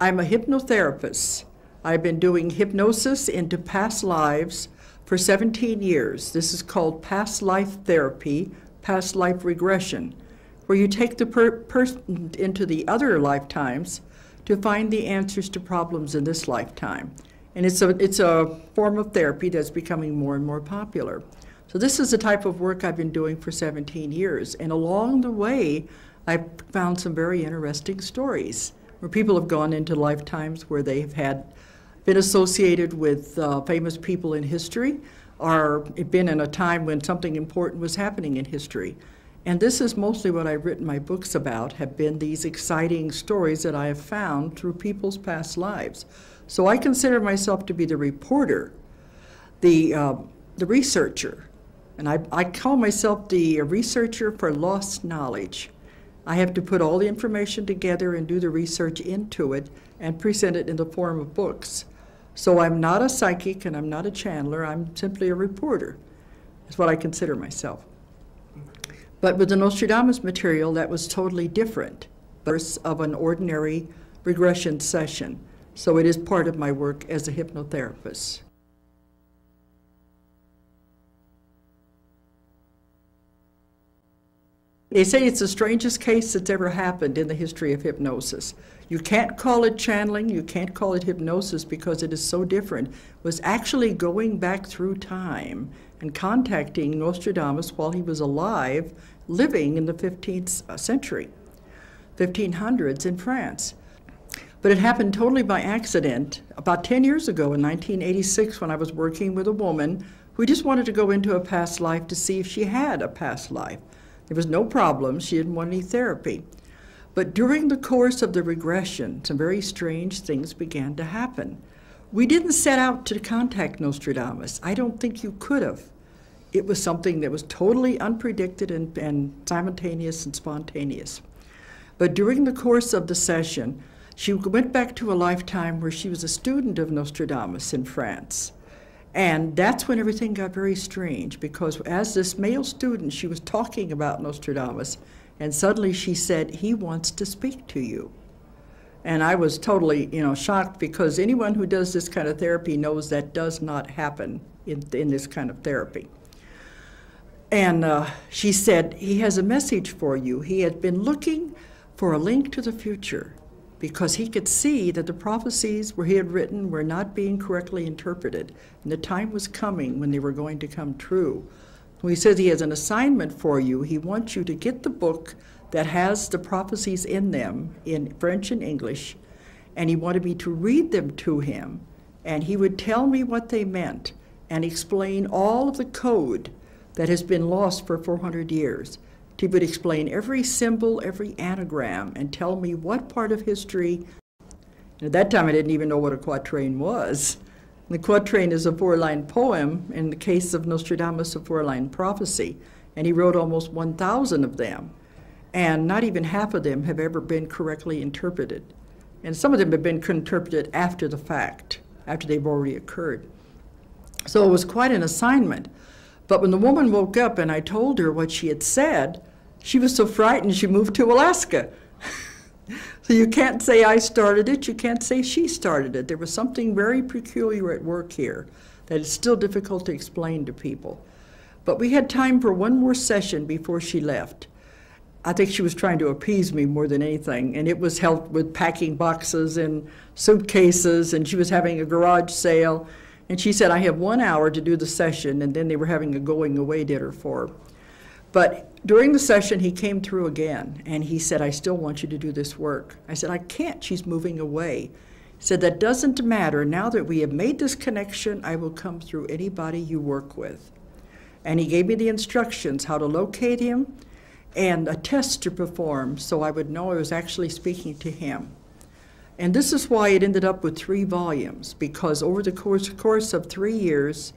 I'm a hypnotherapist. I've been doing hypnosis into past lives for 17 years. This is called past life therapy, past life regression, where you take the person into the other lifetimes to find the answers to problems in this lifetime. And it's a form of therapy that's becoming more and more popular. So this is the type of work I've been doing for 17 years. And along the way, I've found some very interesting stories where people have gone into lifetimes where they have been associated with famous people in history, or been in a time when something important was happening in history. And this is mostly what I've written my books about, have been these exciting stories that I have found through people's past lives. So I consider myself to be the reporter, the researcher, and I call myself the researcher for lost knowledge. I have to put all the information together and do the research into it and present it in the form of books. So I'm not a psychic and I'm not a channeler, I'm simply a reporter. That's what I consider myself. But with the Nostradamus material, that was totally different of an ordinary regression session. So it is part of my work as a hypnotherapist. They say it's the strangest case that's ever happened in the history of hypnosis. You can't call it channeling, you can't call it hypnosis because it is so different. It was actually going back through time and contacting Nostradamus while he was alive, living in the 15th century, 1500s in France. But it happened totally by accident about 10 years ago in 1986 when I was working with a woman who just wanted to go into a past life to see if she had a past life. There was no problem, she didn't want any therapy. But during the course of the regression, some very strange things began to happen. We didn't set out to contact Nostradamus. I don't think you could have. It was something that was totally unpredicted and simultaneous and spontaneous. But during the course of the session, she went back to a lifetime where she was a student of Nostradamus in France. And that's when everything got very strange, because as this male student, she was talking about Nostradamus, and suddenly she said, "He wants to speak to you." And I was totally, shocked, because anyone who does this kind of therapy knows that does not happen in this kind of therapy. And she said, "He has a message for you. He had been looking for a link to the future, because he could see that the prophecies where he had written were not being correctly interpreted, and the time was coming when they were going to come true. When he says he has an assignment for you, he wants you to get the book that has the prophecies in them in French and English, and he wanted me to read them to him, and he would tell me what they meant and explain all of the code that has been lost for 400 years. He would explain every symbol, every anagram, and tell me what part of history. And at that time, I didn't even know what a quatrain was. The quatrain is a 4-line poem, in the case of Nostradamus, a 4-line prophecy, and he wrote almost 1,000 of them. And not even half of them have ever been correctly interpreted. And some of them have been interpreted after the fact, after they've already occurred. So it was quite an assignment. But when the woman woke up and I told her what she had said, she was so frightened she moved to Alaska. So you can't say I started it, you can't say she started it. There was something very peculiar at work here that is still difficult to explain to people. But we had time for one more session before she left. I think she was trying to appease me more than anything, and it was helped with packing boxes and suitcases, and she was having a garage sale. And she said, "I have 1 hour to do the session," and then they were having a going away dinner for her. But during the session, he came through again, and he said, "I still want you to do this work." I said, "I can't, she's moving away." He said, "That doesn't matter. Now that we have made this connection, I will come through anybody you work with." And he gave me the instructions how to locate him and a test to perform so I would know I was actually speaking to him. And this is why it ended up with 3 volumes, because over the course of 3 years,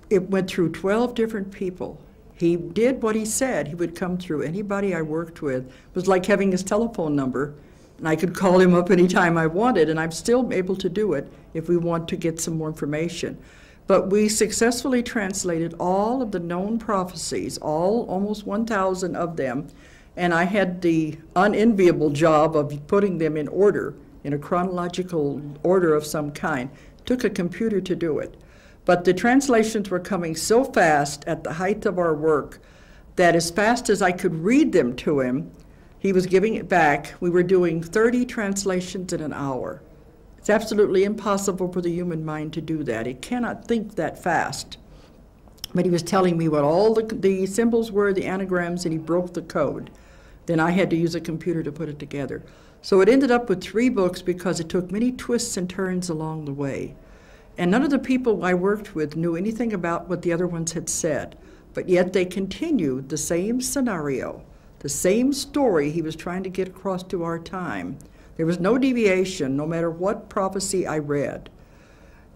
it went through 12 different people. He did what he said. He would come through anybody I worked with. It was like having his telephone number, and I could call him up anytime I wanted, and I'm still able to do it if we want to get some more information. But we successfully translated all of the known prophecies, almost 1,000 of them, and I had the unenviable job of putting them in order in a chronological order of some kind. It took a computer to do it. But the translations were coming so fast at the height of our work that as fast as I could read them to him, he was giving it back. We were doing 30 translations in an hour. It's absolutely impossible for the human mind to do that. It cannot think that fast. But he was telling me what all the symbols were, the anagrams, and he broke the code. Then I had to use a computer to put it together. So it ended up with 3 books because it took many twists and turns along the way. And none of the people I worked with knew anything about what the other ones had said, but yet they continued the same scenario, the same story he was trying to get across to our time. There was no deviation, no matter what prophecy I read.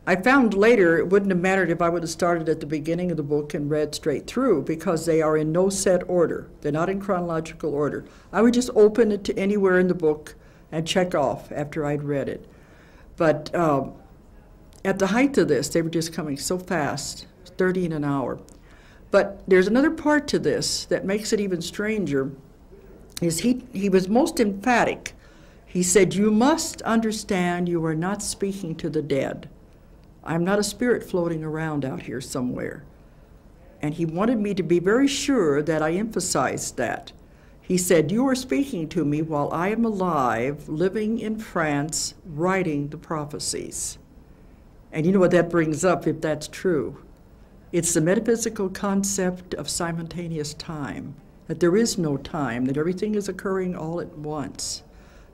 I found later it wouldn't have mattered if I would have started at the beginning of the book and read straight through, because they are in no set order. They're not in chronological order. I would just open it to anywhere in the book and check off after I'd read it. But at the height of this, they were just coming so fast, 30 in an hour. But there's another part to this that makes it even stranger, is he was most emphatic. He said, "You must understand you are not speaking to the dead. I'm not a spirit floating around out here somewhere." And he wanted me to be very sure that I emphasized that. He said, "You are speaking to me while I am alive, living in France, writing the prophecies." And you know what that brings up if that's true? It's the metaphysical concept of simultaneous time, that there is no time, that everything is occurring all at once.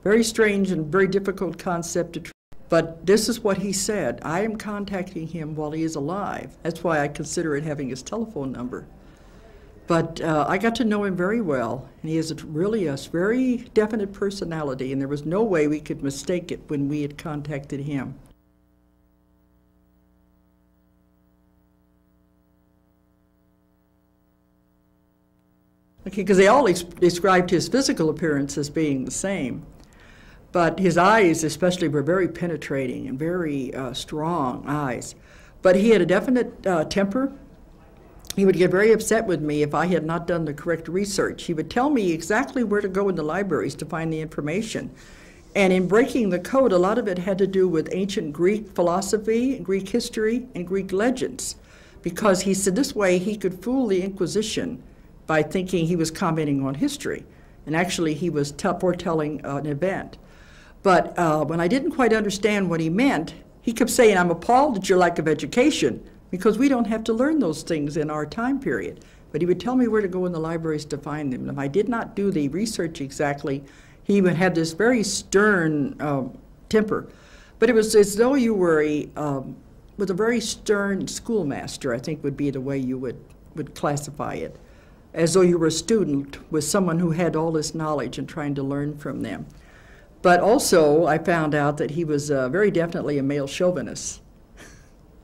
Very strange and very difficult concept to try. But this is what he said. I am contacting him while he is alive. That's why I consider it having his telephone number. But I got to know him very well, and he is really a very definite personality, and there was no way we could mistake it when we had contacted him. Okay, because they all described his physical appearance as being the same. But his eyes especially were very penetrating and very strong eyes. But he had a definite temper. He would get very upset with me if I had not done the correct research. He would tell me exactly where to go in the libraries to find the information. And in breaking the code, a lot of it had to do with ancient Greek philosophy, Greek history, and Greek legends. Because he said this way he could fool the Inquisition by thinking he was commenting on history. And actually he was foretelling an event. But when I didn't quite understand what he meant, he kept saying, "I'm appalled at your lack of education, because we don't have to learn those things in our time period." But he would tell me where to go in the libraries to find them. And if I did not do the research exactly, he would have this very stern temper. But it was as though you were with a very stern schoolmaster, I think would be the way you would classify it. As though you were a student with someone who had all this knowledge and trying to learn from them. But also, I found out that he was very definitely a male chauvinist.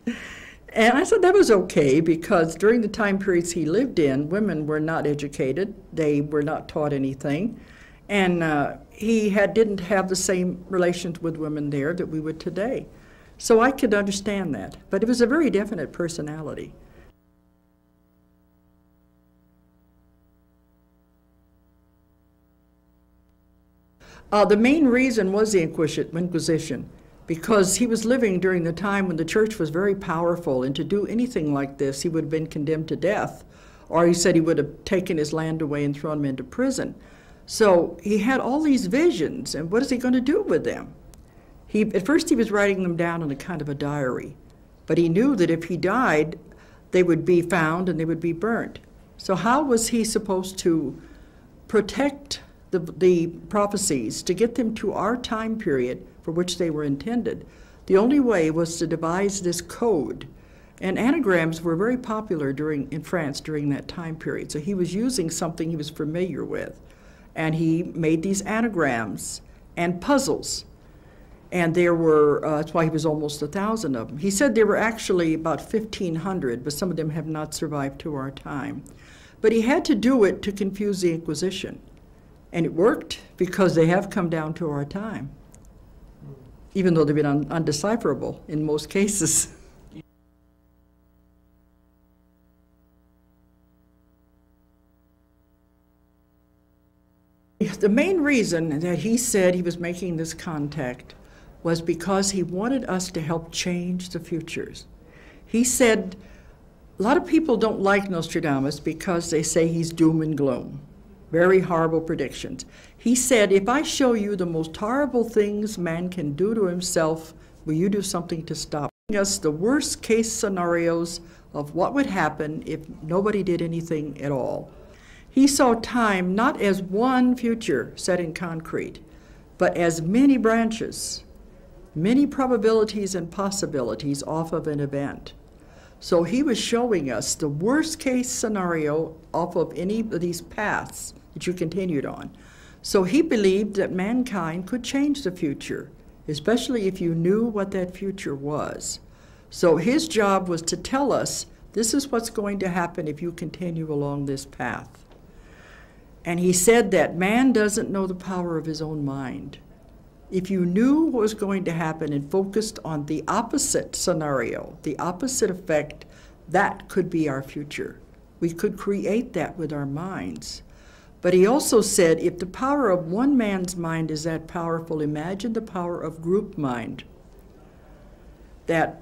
And I said that was okay, because during the time periods he lived in, women were not educated. They were not taught anything. And he didn't have the same relations with women there that we would today. So I could understand that. But it was a very definite personality. The main reason was the Inquisition, because he was living during the time when the church was very powerful, and to do anything like this, he would have been condemned to death, or he said he would have taken his land away and thrown him into prison. So he had all these visions, and what is he going to do with them? At first he was writing them down in a kind of a diary, but he knew that if he died, they would be found and they would be burnt. So how was he supposed to protect the prophecies to get them to our time period for which they were intended? The only way was to devise this code. And anagrams were very popular in France during that time period. So he was using something he was familiar with. And he made these anagrams and puzzles. And there were, that's why he was almost 1,000 of them. He said there were actually about 1,500, but some of them have not survived to our time. But he had to do it to confuse the Inquisition. And it worked, because they have come down to our time, even though they've been undecipherable in most cases. The main reason that he said he was making this contact was because he wanted us to help change the futures. He said, a lot of people don't like Nostradamus because they say he's doom and gloom, very horrible predictions. He said, if I show you the most horrible things man can do to himself, will you do something to stop us? The worst case scenarios of what would happen if nobody did anything at all. He saw time not as one future set in concrete, but as many branches, many probabilities and possibilities off of an event. So he was showing us the worst case scenario off of any of these paths that you continued on. So he believed that mankind could change the future, especially if you knew what that future was. So his job was to tell us, this is what's going to happen if you continue along this path. And he said that man doesn't know the power of his own mind. If you knew what was going to happen and focused on the opposite scenario, the opposite effect, that could be our future. We could create that with our minds. But he also said, if the power of one man's mind is that powerful, imagine the power of group mind. That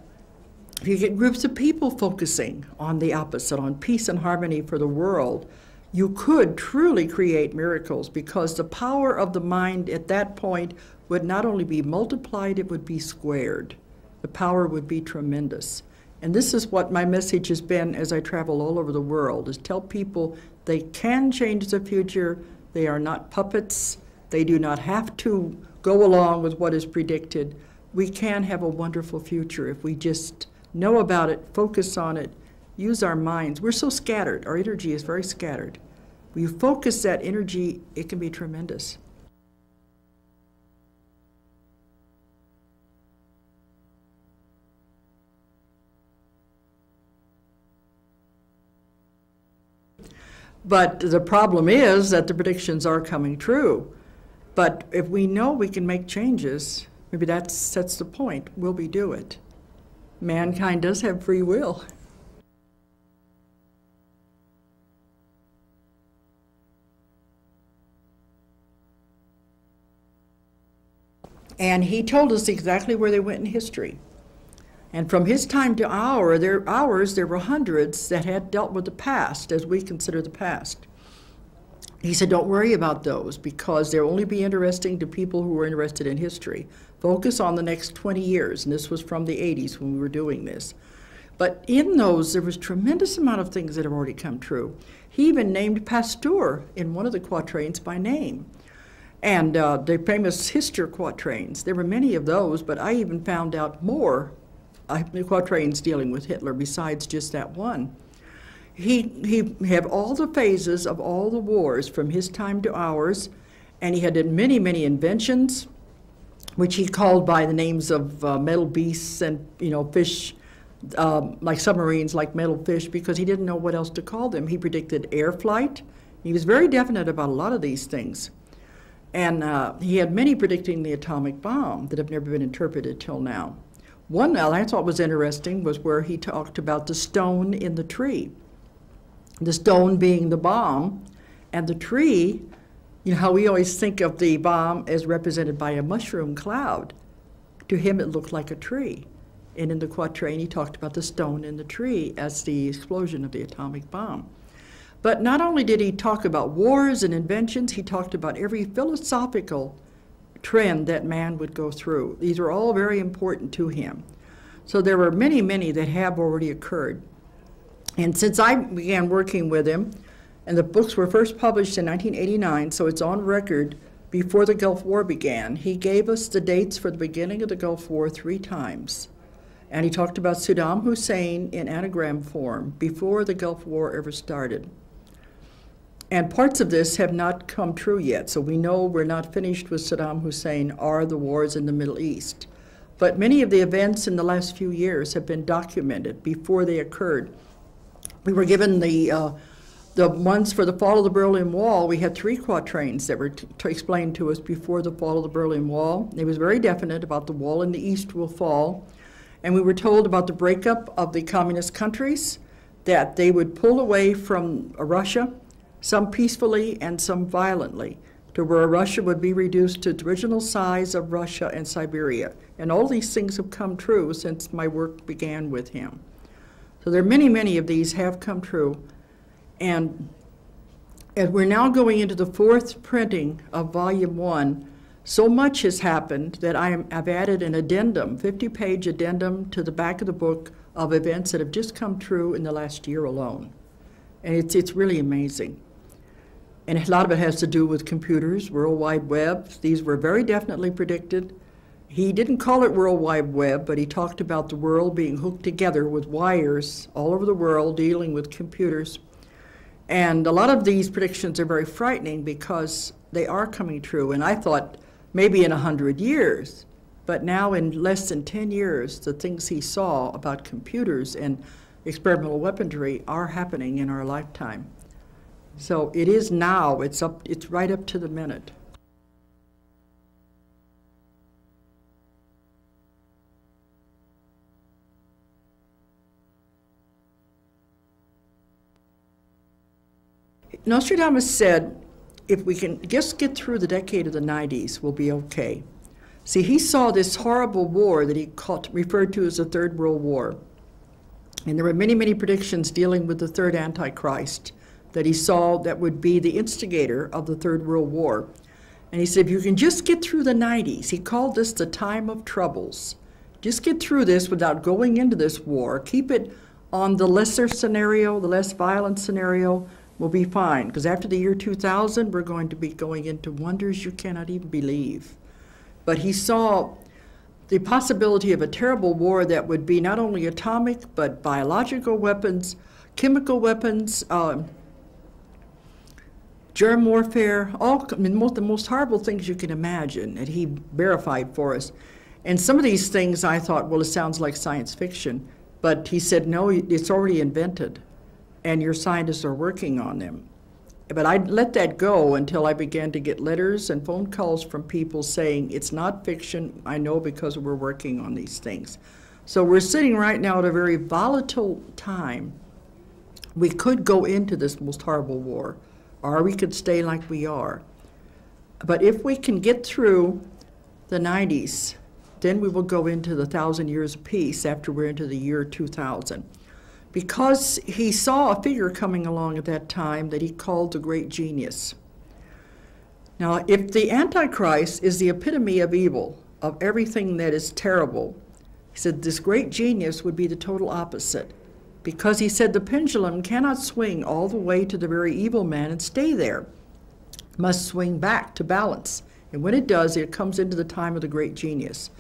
if you get groups of people focusing on the opposite, on peace and harmony for the world, you could truly create miracles, because the power of the mind at that point would not only be multiplied, it would be squared. The power would be tremendous. And this is what my message has been as I travel all over the world, is tell people they can change the future. They are not puppets. They do not have to go along with what is predicted. We can have a wonderful future if we just know about it, focus on it, use our minds. We're so scattered. Our energy is very scattered. When you focus that energy, it can be tremendous. But the problem is that the predictions are coming true. But if we know we can make changes, maybe that's the point. Will we do it? Mankind does have free will. And he told us exactly where they went in history. And from his time to ours, there were hundreds that had dealt with the past as we consider the past. He said, don't worry about those, because they'll only be interesting to people who are interested in history. Focus on the next 20 years, and this was from the 80s when we were doing this. But in those, there was a tremendous amount of things that have already come true. He even named Pasteur in one of the quatrains by name. And the famous Hister quatrains, there were many of those, but I even found out more quatrains dealing with Hitler besides just that one. He had all the phases of all the wars from his time to ours, and he had many, many inventions, which he called by the names of metal beasts and, fish, like submarines, like metal fish, because he didn't know what else to call them. He predicted air flight. He was very definite about a lot of these things. And he had many predicting the atomic bomb that have never been interpreted till now. One, I thought was interesting, was where he talked about the stone in the tree. The stone being the bomb, and the tree, how we always think of the bomb as represented by a mushroom cloud. To him, it looked like a tree. And in the quatrain, he talked about the stone in the tree as the explosion of the atomic bomb. But not only did he talk about wars and inventions, he talked about every philosophical trend that man would go through. These are all very important to him. So there were many, many that have already occurred. And since I began working with him, and the books were first published in 1989, so it's on record before the Gulf War began, he gave us the dates for the beginning of the Gulf War 3 times. And he talked about Saddam Hussein in anagram form before the Gulf War ever started. And parts of this have not come true yet, so we know we're not finished with Saddam Hussein or the wars in the Middle East. But many of the events in the last few years have been documented before they occurred. We were given the ones for the fall of the Berlin Wall. We had 3 quatrains that were explained to us before the fall of the Berlin Wall. It was very definite about the wall in the East will fall. And we were told about the breakup of the communist countries, that they would pull away from Russia, some peacefully and some violently, to where Russia would be reduced to its original size of Russia and Siberia. And all these things have come true since my work began with him. So there are many, many of these have come true. And we're now going into the 4th printing of Volume 1. So much has happened that I've added an addendum, 50-page addendum to the back of the book of events that have just come true in the last year alone. And it's really amazing. And a lot of it has to do with computers, World Wide Web. These were very definitely predicted. He didn't call it World Wide Web, but he talked about the world being hooked together with wires all over the world dealing with computers. And a lot of these predictions are very frightening because they are coming true. And I thought maybe in 100 years, but now in less than 10 years, the things he saw about computers and experimental weaponry are happening in our lifetime. So it is now, it's right up to the minute. Nostradamus said, if we can just get through the decade of the 90s, we'll be okay. See, he saw this horrible war that he referred to as the Third World War. And there were many, many predictions dealing with the third Antichrist that he saw that would be the instigator of the Third World War. And he said, if you can just get through the 90s, he called this the time of troubles. Just get through this without going into this war. Keep it on the lesser scenario, the less violent scenario, we'll be fine. Because after the year 2000, we're going to be going into wonders you cannot even believe. But he saw the possibility of a terrible war that would be not only atomic, but biological weapons, chemical weapons, germ warfare, the most horrible things you can imagine, that he verified for us. And some of these things I thought, well, it sounds like science fiction. But he said, no, it's already invented, and your scientists are working on them. But I let that go until I began to get letters and phone calls from people saying, it's not fiction, I know because we're working on these things. So we're sitting right now at a very volatile time. We could go into this most horrible war, or we could stay like we are. But if we can get through the 90s, then we will go into the 1,000 years of peace after we're into the year 2000. Because he saw a figure coming along at that time that he called the great genius. Now, if the Antichrist is the epitome of evil, of everything that is terrible, he said this great genius would be the total opposite. Because he said the pendulum cannot swing all the way to the very evil man and stay there. It must swing back to balance. And when it does, it comes into the time of the great genius.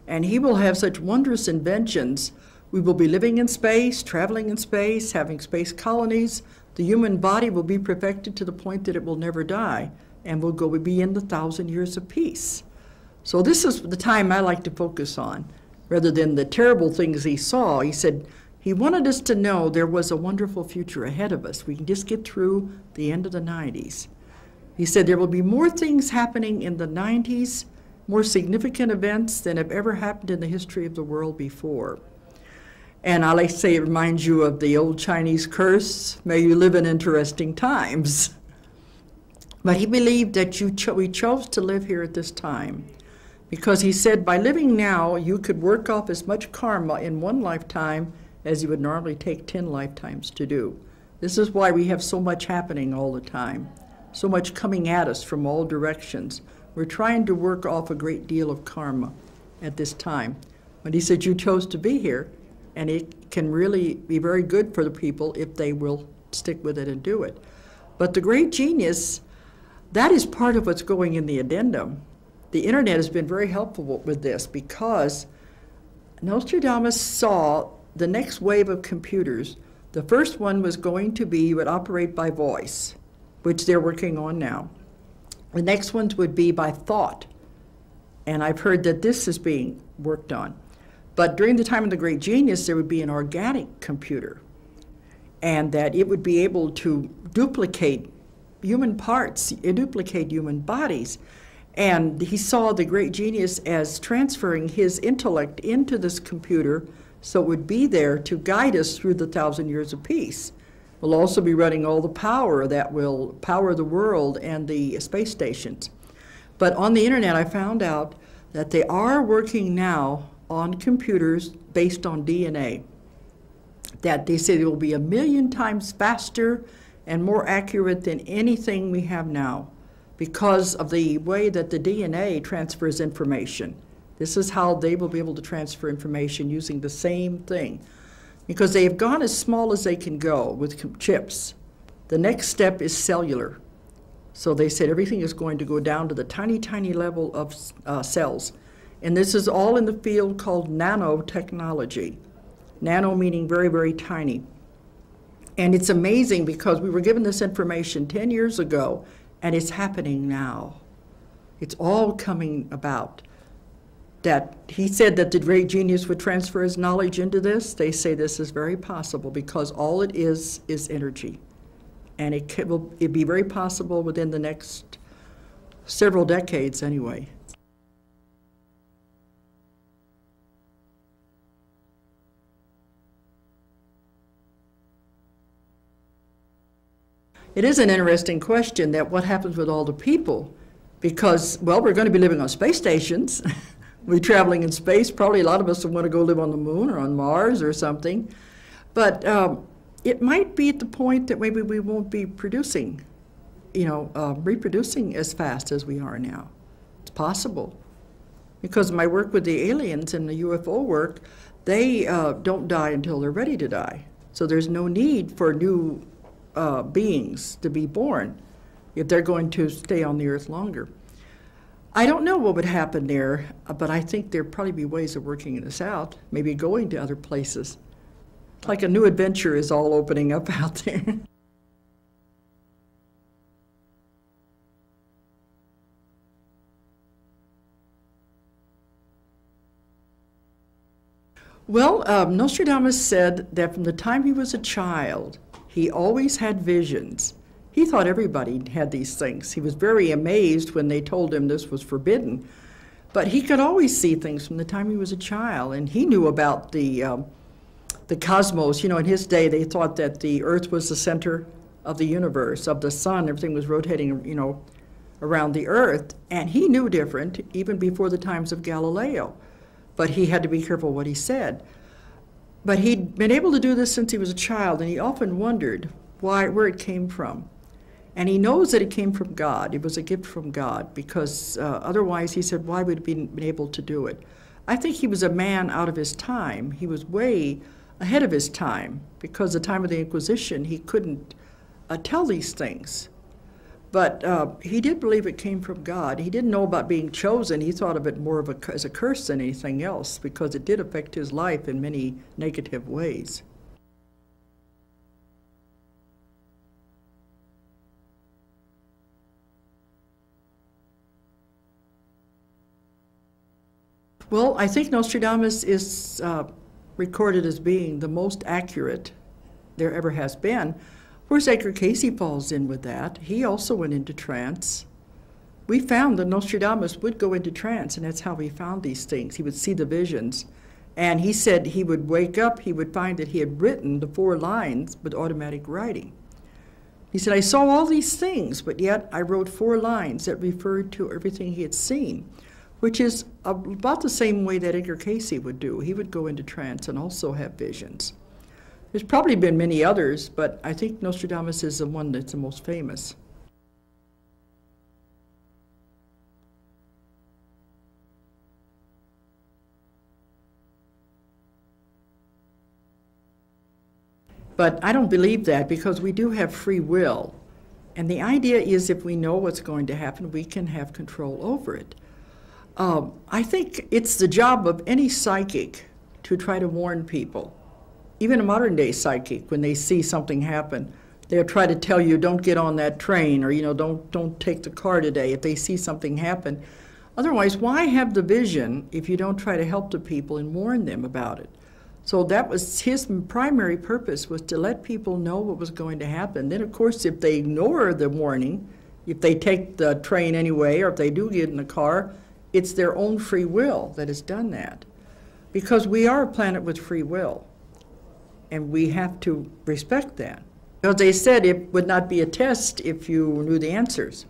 And he will have such wondrous inventions. We will be living in space, traveling in space, having space colonies. The human body will be perfected to the point that it will never die, and we'll be in the 1,000 years of peace. So this is the time I like to focus on, rather than the terrible things he saw. He said he wanted us to know there was a wonderful future ahead of us. We can just get through the end of the 90s. He said there will be more things happening in the 90s, more significant events than have ever happened in the history of the world before. And I like to say it reminds you of the old Chinese curse, may you live in interesting times. But he believed that we chose to live here at this time because he said by living now, you could work off as much karma in one lifetime as you would normally take 10 lifetimes to do. This is why we have so much happening all the time, so much coming at us from all directions. We're trying to work off a great deal of karma at this time. But he said you chose to be here, and it can really be very good for the people if they will stick with it and do it. But the great genius, that is part of what's going in the addendum. The internet has been very helpful with this because Nostradamus saw the next wave of computers. The first one was going to be, would operate by voice, which they're working on now. The next ones would be by thought, and I've heard that this is being worked on. But during the time of the great genius, there would be an organic computer, and that it would be able to duplicate human parts, duplicate human bodies. And he saw the great genius as transferring his intellect into this computer so it would be there to guide us through the 1,000 years of peace. will also be running all the power that will power the world and the space stations. But on the internet, I found out that they are working now on computers based on DNA, that they say it will be 1,000,000 times faster and more accurate than anything we have now because of the way that the DNA transfers information. This is how they will be able to transfer information using the same thing, because they have gone as small as they can go with chips. The next step is cellular. So they said everything is going to go down to the tiny, tiny level of cells. And this is all in the field called nanotechnology. Nano meaning very, very tiny. And it's amazing because we were given this information 10 years ago, and it's happening now. It's all coming about. That he said that the great genius would transfer his knowledge into this. They say this is very possible because all it is energy. And it'd be very possible within the next several decades anyway. It is an interesting question that what happens with all the people, because, well, we're going to be living on space stations. We're traveling in space. Probably a lot of us will want to go live on the moon or on Mars or something. But it might be at the point that maybe we won't be producing, reproducing as fast as we are now. It's possible. Because of my work with the aliens and the UFO work, they don't die until they're ready to die. So there's no need for new beings to be born if they're going to stay on the earth longer. I don't know what would happen there, but I think there'd probably be ways of working this out, maybe going to other places. Like a new adventure is all opening up out there. Well, Nostradamus said that from the time he was a child, he always had visions. He thought everybody had these things. He was very amazed when they told him this was forbidden. But he could always see things from the time he was a child, and he knew about the cosmos. In his day, they thought that the Earth was the center of the universe, of the sun. Everything was rotating, around the Earth. And he knew different, even before the times of Galileo. But he had to be careful what he said. But he'd been able to do this since he was a child, and he often wondered where it came from. And he knows that it came from God. It was a gift from God, because otherwise, he said, why would he been able to do it? I think he was a man out of his time. He was way ahead of his time, because the time of the Inquisition, he couldn't tell these things. But he did believe it came from God. He didn't know about being chosen. He thought of it more as a curse than anything else, because it did affect his life in many negative ways. Well, I think Nostradamus is recorded as being the most accurate there ever has been. Of course, Edgar Cayce falls in with that. He also went into trance. We found that Nostradamus would go into trance, and that's how he found these things. He would see the visions. And he said he would wake up, he would find that he had written the 4 lines with automatic writing. He said, I saw all these things, but yet I wrote 4 lines that referred to everything he had seen, which is about the same way that Edgar Cayce would do. He would go into trance and also have visions. There's probably been many others, but I think Nostradamus is the one that's the most famous. But I don't believe that, because we do have free will. And the idea is if we know what's going to happen, we can have control over it. I think it's the job of any psychic to try to warn people. Even a modern day psychic, when they see something happen, they'll try to tell you, don't get on that train, or don't take the car today if they see something happen. Otherwise, why have the vision if you don't try to help the people and warn them about it? So that was his primary purpose, was to let people know what was going to happen. Then, of course, if they ignore the warning, if they take the train anyway, or if they do get in the car, it's their own free will that has done that. Because we are a planet with free will, and we have to respect that. Because they said it would not be a test if you knew the answers.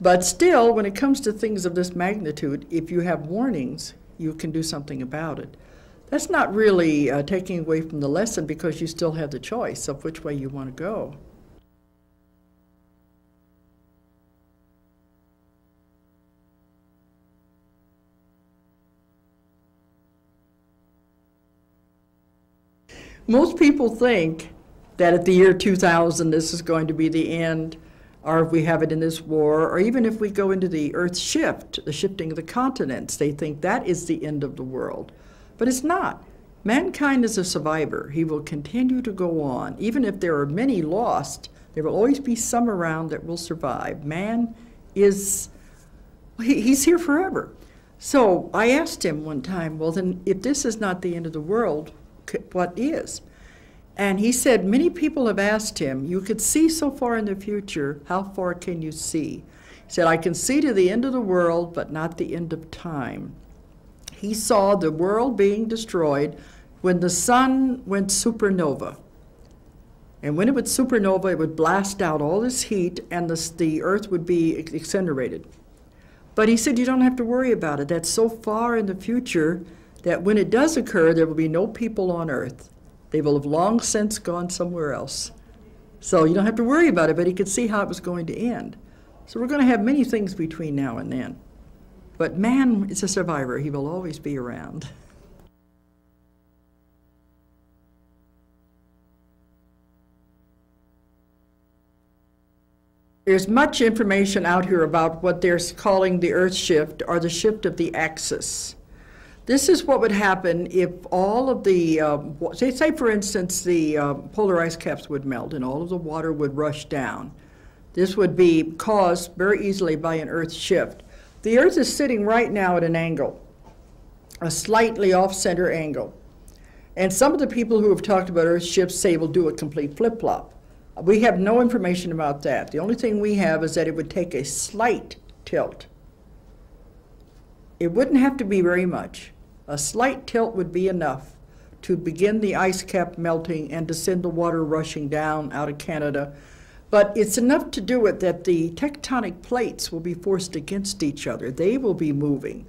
But still, when it comes to things of this magnitude, if you have warnings, you can do something about it. That's not really taking away from the lesson, because you still have the choice of which way you want to go. Most people think that at the year 2000 this is going to be the end, or if we have it in this war, or even if we go into the Earth's shift, the shifting of the continents, they think that is the end of the world. But it's not. Mankind is a survivor. He will continue to go on. Even if there are many lost, there will always be some around that will survive. Man is, he's here forever. So I asked him one time, well then, if this is not the end of the world, what is? And he said, many people have asked him, you could see so far in the future, how far can you see? He said, I can see to the end of the world, but not the end of time. He saw the world being destroyed when the sun went supernova. And when it would supernova, it would blast out all this heat, and the earth would be incinerated. But he said, you don't have to worry about it. That's so far in the future that when it does occur, there will be no people on earth. They will have long since gone somewhere else. So you don't have to worry about it, but he could see how it was going to end. So we're going to have many things between now and then. But man is a survivor. He will always be around. There's much information out here about what they're calling the Earth shift, or the shift of the axis. This is what would happen if all of the, say for instance, the polar ice caps would melt and all of the water would rush down. This would be caused very easily by an Earth shift. The Earth is sitting right now at an angle, a slightly off-center angle. And some of the people who have talked about Earth shifts say we'll do a complete flip-flop. We have no information about that. The only thing we have is that it would take a slight tilt. It wouldn't have to be very much. A slight tilt would be enough to begin the ice cap melting and to send the water rushing down out of Canada. But it's enough to do it that the tectonic plates will be forced against each other. They will be moving.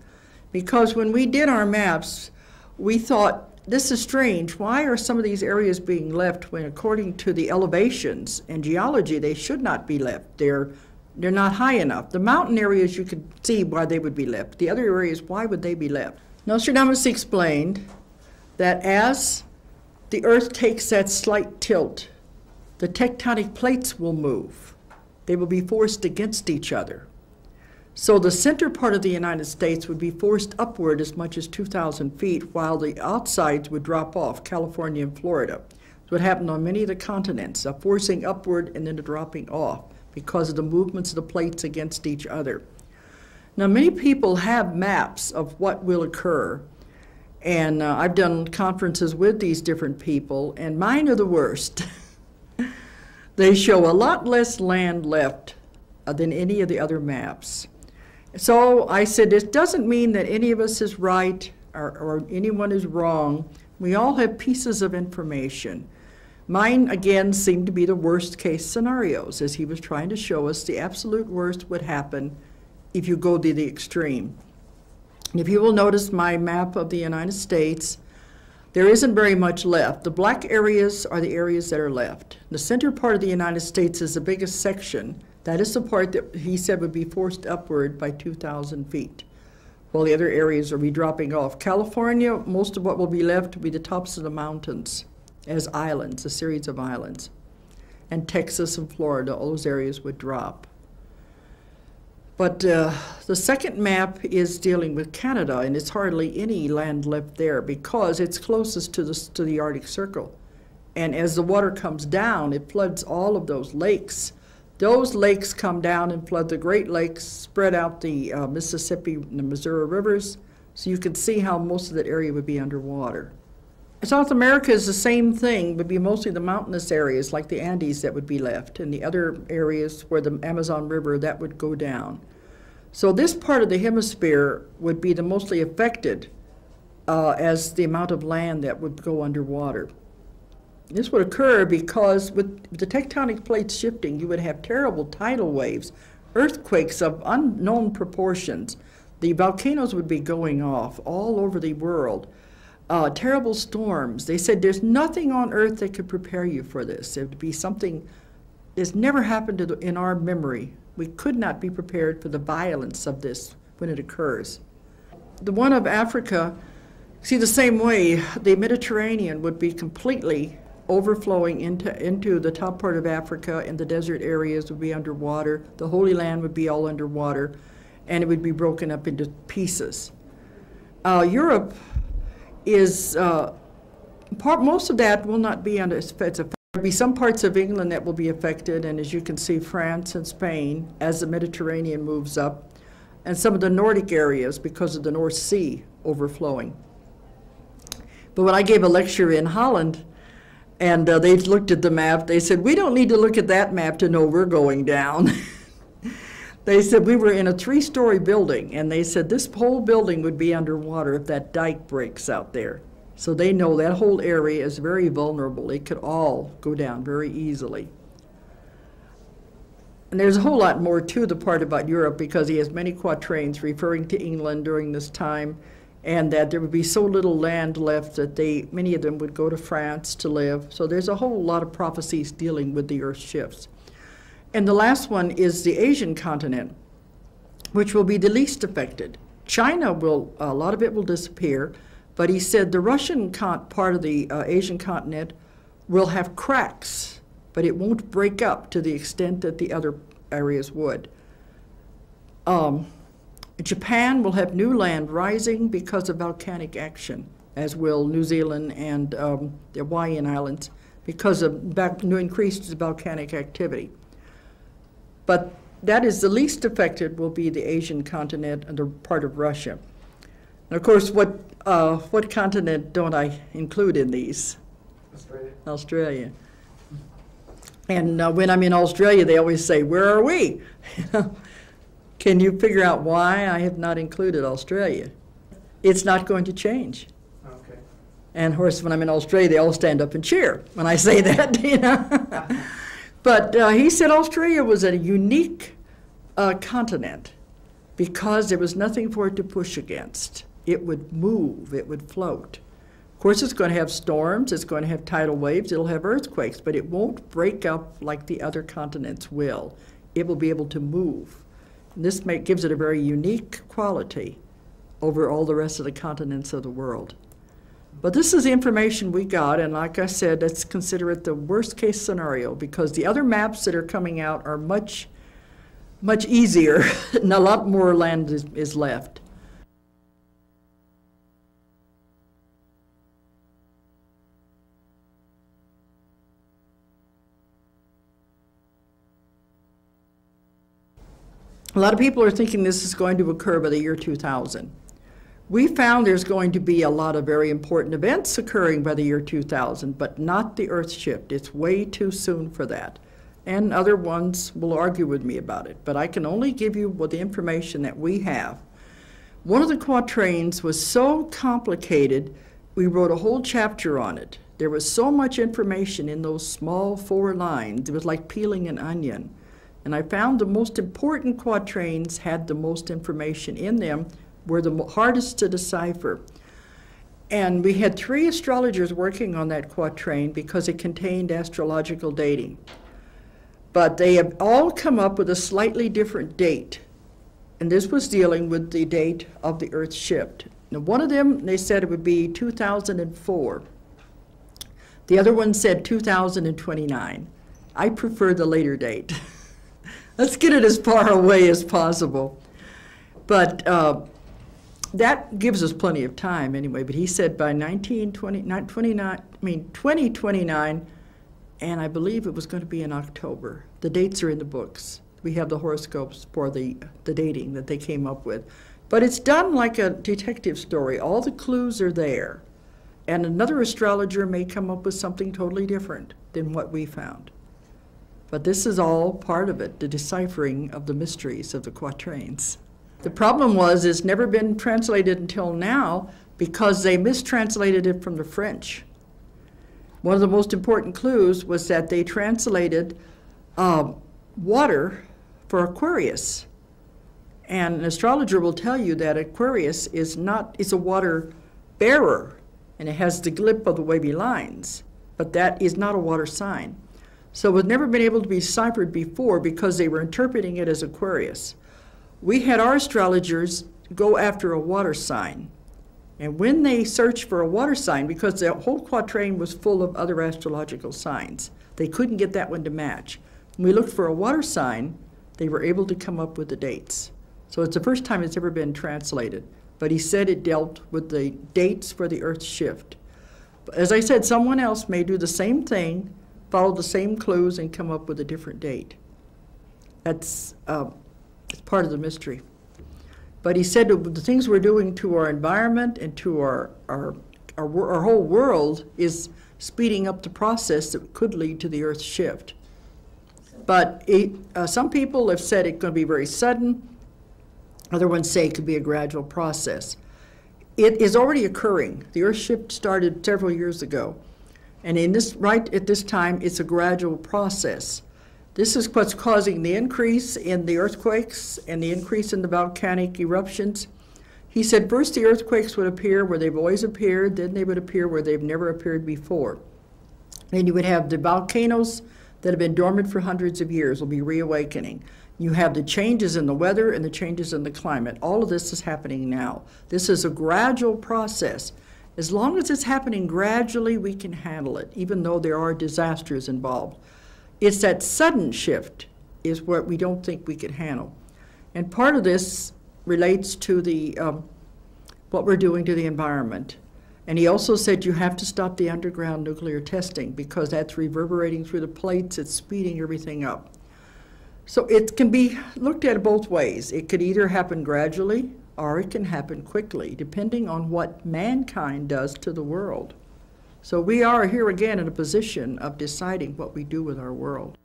Because when we did our maps, we thought, this is strange. Why are some of these areas being left when, according to the elevations and geology, they should not be left? They're not high enough. The mountain areas, you could see why they would be left. The other areas, why would they be left? Nostradamus explained that as the Earth takes that slight tilt, the tectonic plates will move. They will be forced against each other. So the center part of the United States would be forced upward as much as 2,000 feet, while the outsides would drop off, California and Florida. That's what happened on many of the continents, a forcing upward and then a dropping off because of the movements of the plates against each other. Now, many people have maps of what will occur, and I've done conferences with these different people, and mine are the worst. They show a lot less land left than any of the other maps. So I said, this doesn't mean that any of us is right or anyone is wrong. We all have pieces of information. Mine, again, seemed to be the worst case scenarios, as he was trying to show us the absolute worst would happen if you go to the extreme. And if you will notice my map of the United States, there isn't very much left. The black areas are the areas that are left. The center part of the United States is the biggest section. That is the part that he said would be forced upward by 2,000 feet, while the other areas will be dropping off. California, most of what will be left will be the tops of the mountains as islands, a series of islands. And Texas and Florida, all those areas would drop. But the second map is dealing with Canada, and it's hardly any land left there because it's closest to the Arctic Circle. And as the water comes down, it floods all of those lakes. Those lakes come down and flood the Great Lakes, spread out the Mississippi and the Missouri rivers, so you can see how most of that area would be underwater. South America is the same thing, would be mostly the mountainous areas like the Andes that would be left, and the other areas where the Amazon River, that would go down. So this part of the hemisphere would be the mostly affected as the amount of land that would go underwater. This would occur because with the tectonic plates shifting, you would have terrible tidal waves, earthquakes of unknown proportions. The volcanoes would be going off all over the world. Terrible storms. They said there's nothing on Earth that could prepare you for this. It would be something that's never happened in our memory. We could not be prepared for the violence of this when it occurs. The one of Africa, see, the same way, the Mediterranean would be completely overflowing into the top part of Africa, and the desert areas would be underwater. The Holy Land would be all underwater, and it would be broken up into pieces. Europe is, most of that will not be under its effect. There will be some parts of England that will be affected, and as you can see, France and Spain, as the Mediterranean moves up, and some of the Nordic areas because of the North Sea overflowing. But when I gave a lecture in Holland, and they looked at the map, they said, we don't need to look at that map to know we're going down. They said we were in a 3-story building, and they said this whole building would be underwater if that dike breaks out there. So they know that whole area is very vulnerable. It could all go down very easily. And there's a whole lot more to the part about Europe because he has many quatrains referring to England during this time, and that there would be so little land left that many of them would go to France to live. So there's a whole lot of prophecies dealing with the earth shifts. And the last one is the Asian continent, which will be the least affected. China will, a lot of it will disappear, but he said the Russian part of the Asian continent will have cracks, but it won't break up to the extent that the other areas would. Japan will have new land rising because of volcanic action, as will New Zealand and the Hawaiian Islands because of increased volcanic activity. But that is the least affected will be the Asian continent and a part of Russia. And of course, what continent don't I include in these? Australia. Australia. And when I'm in Australia, they always say, where are we? Can you figure out why I have not included Australia? It's not going to change. Okay. And of course, when I'm in Australia, they all stand up and cheer when I say that, you know. But he said Australia was a unique continent because there was nothing for it to push against. It would move, it would float. Of course, it's going to have storms, it's going to have tidal waves, it'll have earthquakes, but it won't break up like the other continents will. It will be able to move. And this gives it a very unique quality over all the rest of the continents of the world. But this is the information we got, and like I said, let's consider it the worst case scenario because the other maps that are coming out are much, much easier and a lot more land is left. A lot of people are thinking this is going to occur by the year 2000. We found there's going to be a lot of very important events occurring by the year 2000, but not the Earth shift. It's way too soon for that. And other ones will argue with me about it, but I can only give you the information that we have. One of the quatrains was so complicated, we wrote a whole chapter on it. There was so much information in those small 4 lines. It was like peeling an onion. And I found the most important quatrains had the most information in them, were the hardest to decipher. And we had 3 astrologers working on that quatrain because it contained astrological dating. But they have all come up with a slightly different date. And this was dealing with the date of the Earth shift. Now, one of them, they said it would be 2004. The other one said 2029. I prefer the later date. Let's get it as far away as possible. But that gives us plenty of time anyway. But he said by 2029, and I believe it was going to be in October. The dates are in the books. We have the horoscopes for the dating that they came up with. But it's done like a detective story. All the clues are there. And another astrologer may come up with something totally different than what we found. But this is all part of it, the deciphering of the mysteries of the quatrains. The problem was it's never been translated until now because they mistranslated it from the French. One of the most important clues was that they translated water for Aquarius. And an astrologer will tell you that Aquarius is a water bearer, and it has the glip of the wavy lines, but that is not a water sign. So it was never been able to be deciphered before because they were interpreting it as Aquarius. We had our astrologers go after a water sign. And when they searched for a water sign, because the whole quatrain was full of other astrological signs, they couldn't get that one to match. When we looked for a water sign, they were able to come up with the dates. So it's the first time it's ever been translated. But he said it dealt with the dates for the Earth's shift. As I said, someone else may do the same thing, follow the same clues, and come up with a different date. That's it's part of the mystery. But he said the things we're doing to our environment and to our whole world is speeding up the process that could lead to the Earth's shift. But some people have said it's going to be very sudden. Other ones say it could be a gradual process. It is already occurring. The Earth shift started several years ago. And right at this time, it's a gradual process. This is what's causing the increase in the earthquakes and the increase in the volcanic eruptions. He said first the earthquakes would appear where they've always appeared, then they would appear where they've never appeared before. And you would have the volcanoes that have been dormant for hundreds of years will be reawakening. You have the changes in the weather and the changes in the climate. All of this is happening now. This is a gradual process. As long as it's happening gradually, we can handle it, even though there are disasters involved. It's that sudden shift is what we don't think we can handle. And part of this relates to the what we're doing to the environment. And he also said you have to stop the underground nuclear testing because that's reverberating through the plates, it's speeding everything up. So it can be looked at both ways. It could either happen gradually or it can happen quickly, depending on what mankind does to the world. So we are here again in a position of deciding what we do with our world.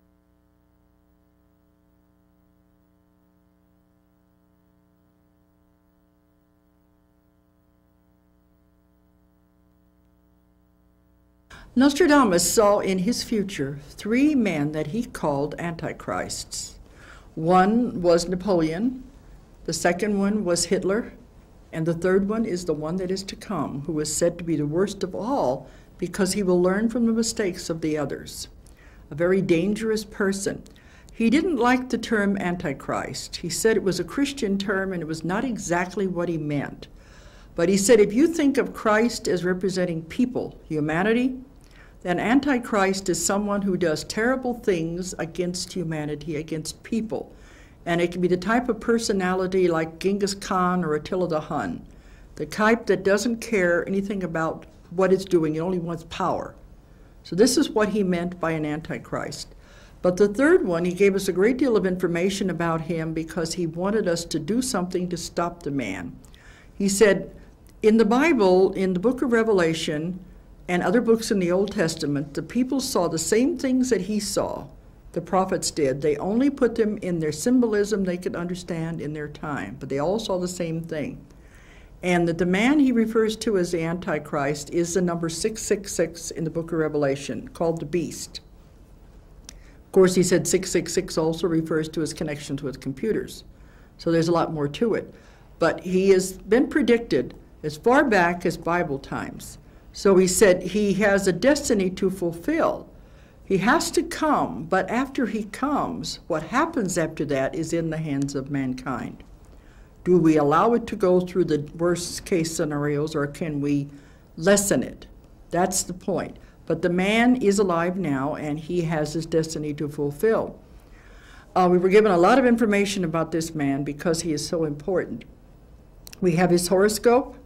Nostradamus saw in his future 3 men that he called antichrists. One was Napoleon, the second one was Hitler, and the third one is the one that is to come, who is said to be the worst of all because he will learn from the mistakes of the others. A very dangerous person. He didn't like the term Antichrist. He said it was a Christian term and it was not exactly what he meant. But he said if you think of Christ as representing people, humanity, then Antichrist is someone who does terrible things against humanity, against people. And it can be the type of personality like Genghis Khan or Attila the Hun, the type that doesn't care anything about what it's doing, it only wants power. So this is what he meant by an antichrist. But the third one, he gave us a great deal of information about him because he wanted us to do something to stop the man. He said, in the Bible, in the book of Revelation, and other books in the Old Testament, the people saw the same things that he saw, the prophets did. They only put them in their symbolism they could understand in their time, but they all saw the same thing. And that the man he refers to as the Antichrist is the number 666 in the book of Revelation, called the beast. Of course, he said 666 also refers to his connections with computers. So there's a lot more to it. But he has been predicted as far back as Bible times. So he said he has a destiny to fulfill. He has to come, but after he comes, what happens after that is in the hands of mankind. Do we allow it to go through the worst case scenarios, or can we lessen it? That's the point. But the man is alive now, and he has his destiny to fulfill. We were given a lot of information about this man because he is so important. We have his horoscope.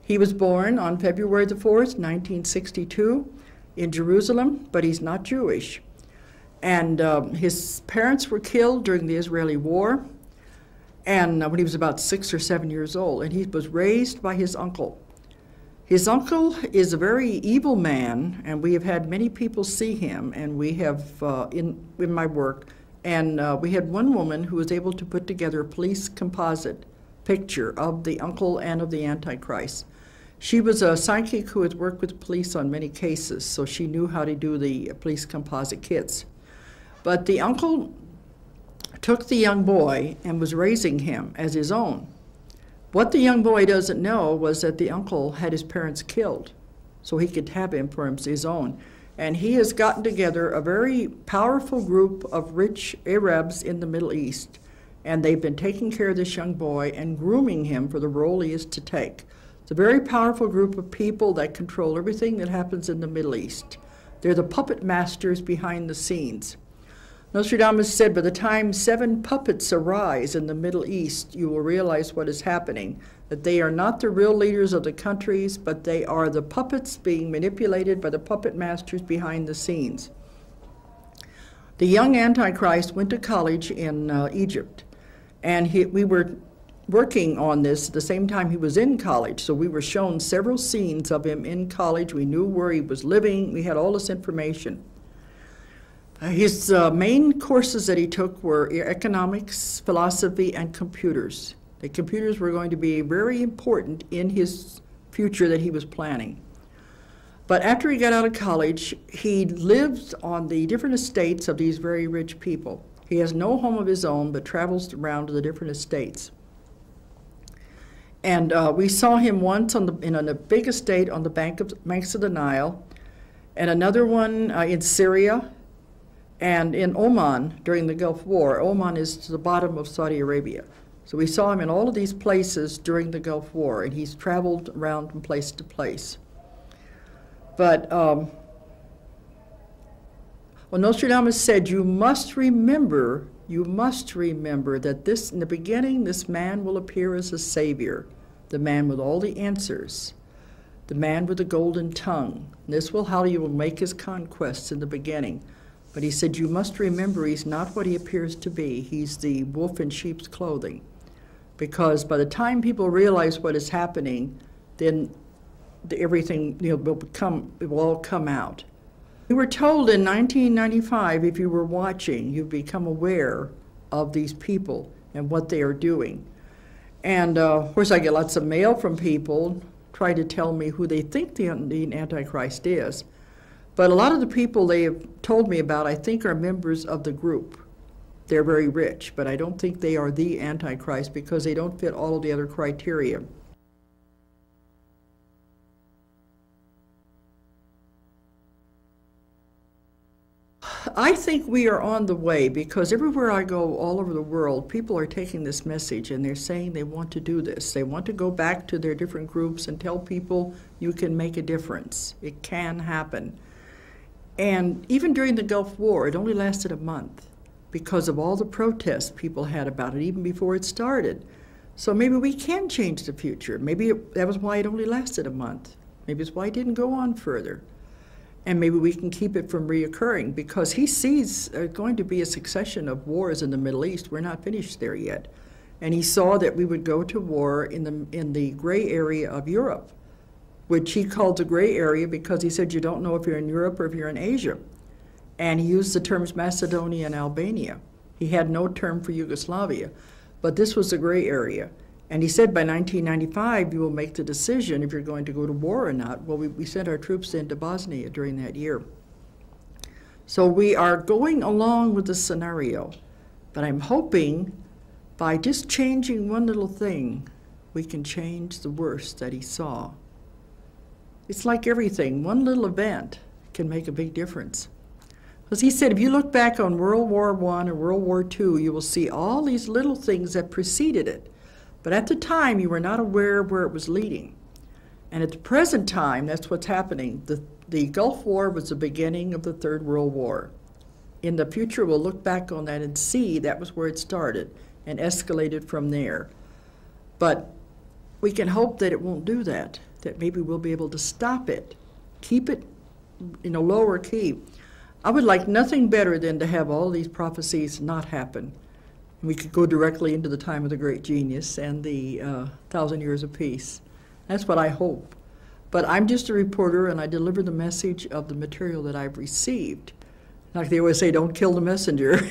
He was born on February the 4th, 1962 in Jerusalem, but he's not Jewish. And his parents were killed during the Israeli war, and when he was about 6 or 7 years old, and he was raised by his uncle. His uncle is a very evil man, and we have had many people see him, and we have, in my work, and we had one woman who was able to put together a police composite picture of the uncle and of the Antichrist. She was a psychic who had worked with the police on many cases, so she knew how to do the police composite kits. But the uncle took the young boy and was raising him as his own. What the young boy doesn't know was that the uncle had his parents killed, so he could have him for his own. And he has gotten together a very powerful group of rich Arabs in the Middle East, and they've been taking care of this young boy and grooming him for the role he is to take. It's a very powerful group of people that control everything that happens in the Middle East. They're the puppet masters behind the scenes. Nostradamus said, by the time 7 puppets arise in the Middle East, you will realize what is happening, that they are not the real leaders of the countries, but they are the puppets being manipulated by the puppet masters behind the scenes. The young Antichrist went to college in Egypt, and we were working on this at the same time he was in college, so we were shown several scenes of him in college. We knew where he was living. We had all this information. His main courses that he took were economics, philosophy, and computers. The computers were going to be very important in his future that he was planning. But after he got out of college, he lived on the different estates of these very rich people. He has no home of his own, but travels around to the different estates. And we saw him once in a big estate on the banks of the Nile, and another one in Syria, and in Oman during the Gulf War. Oman is to the bottom of Saudi Arabia. So we saw him in all of these places during the Gulf War, and he's traveled around from place to place. But well, Nostradamus said, you must remember that in the beginning, this man will appear as a savior, the man with all the answers, the man with the golden tongue. And this will how you will make his conquests in the beginning. But he said, you must remember he's not what he appears to be. He's the wolf in sheep's clothing. Because by the time people realize what is happening, then everything will all come out. We were told in 1995, if you were watching, you'd become aware of these people and what they are doing. And of course, I get lots of mail from people trying to tell me who they think the Antichrist is. But a lot of the people they have told me about, I think, are members of the group. They're very rich, but I don't think they are the Antichrist because they don't fit all of the other criteria. I think we are on the way because everywhere I go all over the world, people are taking this message and they're saying they want to do this. They want to go back to their different groups and tell people you can make a difference. It can happen. And even during the Gulf War, it only lasted a month because of all the protests people had about it, even before it started. So maybe we can change the future. Maybe that was why it only lasted a month. Maybe it's why it didn't go on further. And maybe we can keep it from reoccurring because he sees going to be a succession of wars in the Middle East. We're not finished there yet. And he saw that we would go to war in the gray area of Europe, which he called the gray area because he said you don't know if you're in Europe or if you're in Asia. And he used the terms Macedonia and Albania. He had no term for Yugoslavia, but this was the gray area. And he said by 1995 you will make the decision if you're going to go to war or not. Well, we sent our troops into Bosnia during that year. So we are going along with the scenario, but I'm hoping by just changing one little thing, we can change the worst that he saw. It's like everything. One little event can make a big difference. Because he said, if you look back on World War I and World War II, you will see all these little things that preceded it. But at the time, you were not aware of where it was leading. And at the present time, that's what's happening. The Gulf War was the beginning of the Third World War. In the future, we'll look back on that and see that was where it started and escalated from there. But we can hope that it won't do that. That maybe we'll be able to stop it, keep it in a lower key. I would like nothing better than to have all these prophecies not happen. We could go directly into the time of the great genius and the 1,000 years of peace. That's what I hope. But I'm just a reporter and I deliver the message of the material that I've received. Like they always say, don't kill the messenger.